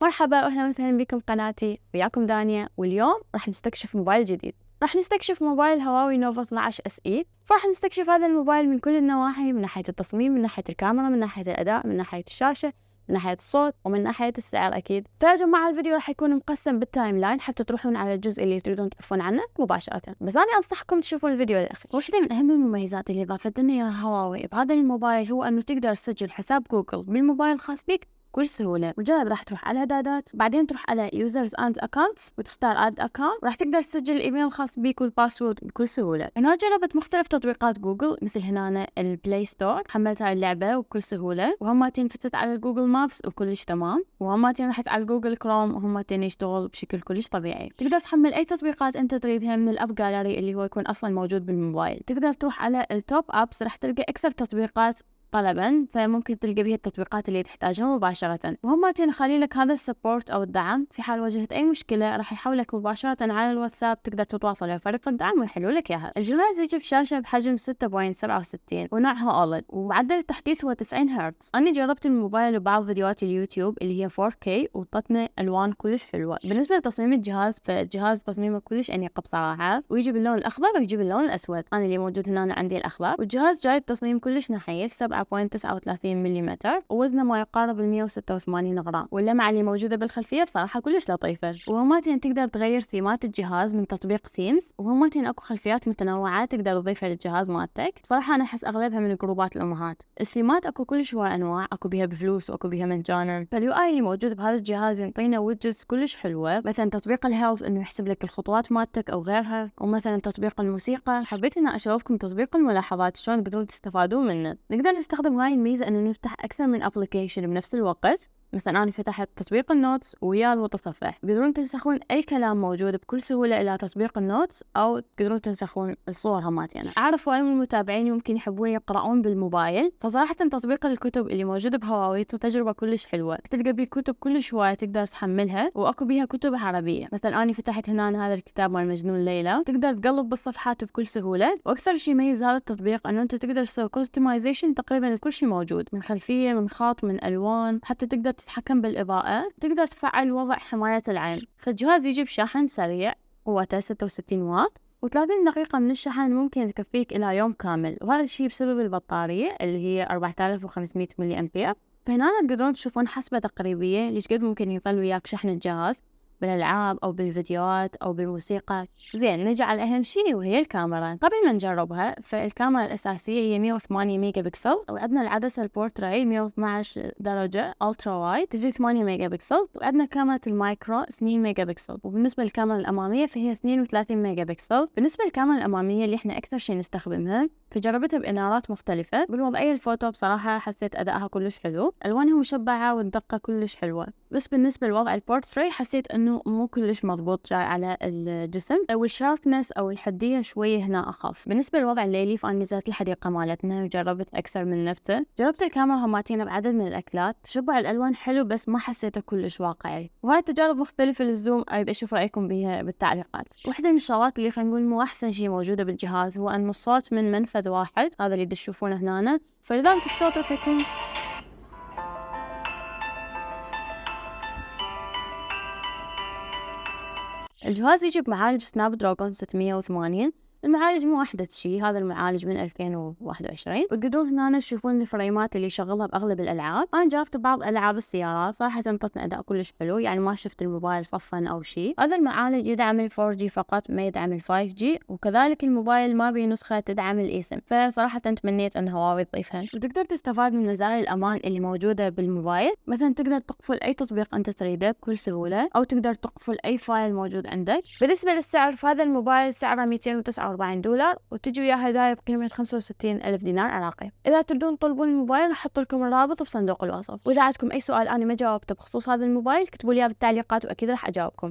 مرحبا واهلا وسهلا بكم قناتي، وياكم دانيا. واليوم راح نستكشف موبايل جديد. راح نستكشف موبايل هواوي نوفا 12 اس اي. فراح نستكشف هذا الموبايل من كل النواحي، من ناحية التصميم، من ناحية الكاميرا، من ناحية الأداء، من ناحية الشاشة، من ناحية الصوت، ومن ناحية السعر أكيد. يا جماعة الفيديو راح يكون مقسم بالتايم لاين حتى تروحون على الجزء اللي تريدون تعرفون عنه مباشرة، بس أنا أنصحكم تشوفون الفيديو للآخر. واحدة من أهم المميزات اللي ضافت لنا إياها هواوي بهذا الموبايل هو أنه تقدر تسجل حساب جوجل بالموبايل الخاص بك بكل سهولة. مجرد راح تروح على إعدادات، بعدين تروح على users and accounts وتختار add account، راح تقدر تسجل الإيميل الخاص بيك والباسورد بكل سهولة. أنا جربت مختلف تطبيقات جوجل مثل هنا البلاي ستور، حملت هاي اللعبة وبكل سهولة، وهماتين فتت على الجوجل مابس وكلش تمام، وهماتين رحت على جوجل كروم وهماتين يشتغل بشكل كلش طبيعي. تقدر تحمل أي تطبيقات أنت تريدها من الأب جاليري اللي هو يكون أصلا موجود بالموبايل. تقدر تروح على التوب أبس، راح تلقى أكثر تطبيقات طلبا، فممكن تلقى بها التطبيقات اللي تحتاجها مباشرة. وهم خلي لك هذا السبورت أو الدعم، في حال واجهت أي مشكلة راح يحولك مباشرة على الواتساب، تقدر تتواصل مع فريق الدعم ويحلوا لك إياها. الجهاز يجي بشاشة بحجم 6.67 ونوعها OLED، ومعدل التحديث هو 90 هرتز. أنا جربت الموبايل وبعض فيديوهات اليوتيوب اللي هي 4K وطتنا ألوان كلش حلوة. بالنسبة لتصميم الجهاز، فالجهاز تصميمه كلش أنيق بصراحة، ويجي باللون الأخضر ويجي باللون الأسود. أنا اللي موجود هنا عندي الأخضر، والجهاز جايب تصميم كلش نحيف 7.39 ملم، ووزنه ما يقارب 186 غرام، واللمعة اللي موجودة بالخلفية بصراحة كلش لطيفة. وهماتين تقدر تغير ثيمات الجهاز من تطبيق ثيمز، وهماتين اكو خلفيات متنوعة تقدر تضيفها للجهاز مالتك. صراحة انا احس اغلبها من جروبات الامهات. الثيمات اكو كلش هواي انواع، اكو بيها بفلوس واكو بيها مجانا. فاليو اي اللي موجود بهذا الجهاز ينطينا ويدجز كلش حلوة، مثلا تطبيق الهيلث انه يحسب لك الخطوات مالتك او غيرها، ومثلا تطبيق الموسيقى. حبيت ان اشوفكم تطبيق الملاحظات شلون تقدرون تستفادون منه. نقدر نستخدم هاي الميزة انه نفتح اكثر من ابلكيشن بنفس الوقت. مثلا أنا فتحت تطبيق النوتس ويا المتصفح، تقدرون تنسخون أي كلام موجود بكل سهولة إلى تطبيق النوتس، أو تقدرون تنسخون الصور هماتي. أنا أعرف هواي من المتابعين يمكن يحبون يقرؤون بالموبايل، فصراحة تطبيق الكتب اللي موجود بهواوي تجربة كلش حلوة. تلقى بيه كتب كلش هواية تقدر تحملها، وأكو بيها كتب عربية. مثلا أنا فتحت هنا هذا الكتاب مال مجنون ليلى، تقدر تقلب بالصفحات بكل سهولة. وأكثر شيء يميز هذا التطبيق أنه أنت تقدر تسوي كوستمايزيشن تقريبا لكل شيء موجود، من خلفية، من خط، من ألوان، حتى تقدر تتحكم بالإضاءة، تقدر تفعل وضع حماية العين. فالجهاز يجي بشاحن سريع قوته 66 واط، و30 دقيقة من الشحن ممكن تكفيك إلى يوم كامل، وهذا الشيء بسبب البطارية اللي هي 4500 ملي أمبير. فهنا تقدرون تشوفون حسبة تقريبية ليش قد ممكن يظل وياك شحن الجهاز بالألعاب أو بالفيديوهات أو بالموسيقى. زين، نجي على أهم شيء وهي الكاميرا. قبل ما نجربها، فالكاميرا الأساسية هي 108 ميجا بكسل، وعندنا العدسة البورتري 112 درجة ألترا وايد تجي 8 ميجا بكسل، وعندنا كاميرا المايكرو 2 ميجا بكسل. وبالنسبة للكاميرا الأمامية فهي 32 ميجا بكسل. بالنسبة للكاميرا الأمامية اللي احنا أكثر شيء نستخدمها، فجربتها بإنارات مختلفة. بالوضعية الفوتو بصراحة حسيت أدائها كلش حلو، ألوانها مشبعة والدقة كلش حلوة. بس بالنسبة لوضع البورتري حسيت أنه مو كلش مضبوط جاي على الجسم، أو الشاربنس أو الحدية شوية هنا أخف. بالنسبة للوضع الليلي فأنا نزلت الحديقة مالتنا وجربت أكثر من نبتة. جربت الكاميرا هماتين بعدد من الأكلات، تشبع الألوان حلو بس ما حسيته كلش واقعي. وهاي تجارب مختلفة للزوم، أريد أشوف رأيكم بها بالتعليقات. واحدة من الشغلات اللي خلينا نقول مو أحسن شيء موجودة بالجهاز هو أن الصوت من منفذ واحد، هذا اللي تشوفونه هنا، فلذلك الصوت راح يكون الجهاز يجي بمعالج سناب دراجون 680. المعالج مو أحدث شيء، هذا المعالج من 2021. وتقدرون هنا تشوفون الفريمات اللي يشغلها بأغلب الألعاب. أنا جربت بعض ألعاب السيارات، صراحة انطتنا أداء كلش حلو، يعني ما شفت الموبايل صفن أو شيء. هذا المعالج يدعم ال 4G فقط، ما يدعم ال 5G، وكذلك الموبايل ما بيه نسخة تدعم الإيسم، فصراحة تمنيت أن هواوي تضيفها. وتقدر تستفاد من مزايا الأمان اللي موجودة بالموبايل، مثلا تقدر تقفل أي تطبيق أنت تريده بكل سهولة، أو تقدر تقفل أي فايل موجود عندك. بالنسبة للسعر، فهذا الموبايل سعره $249، وتجي وياه هدايا بقيمة 65,000 دينار عراقي. إذا تريدون تطلبون الموبايل راح أحط لكم الرابط بصندوق الوصف. وإذا عندكم أي سؤال أنا ما جاوبته بخصوص هذا الموبايل، كتبوا لي بالتعليقات وأكيد راح أجاوبكم.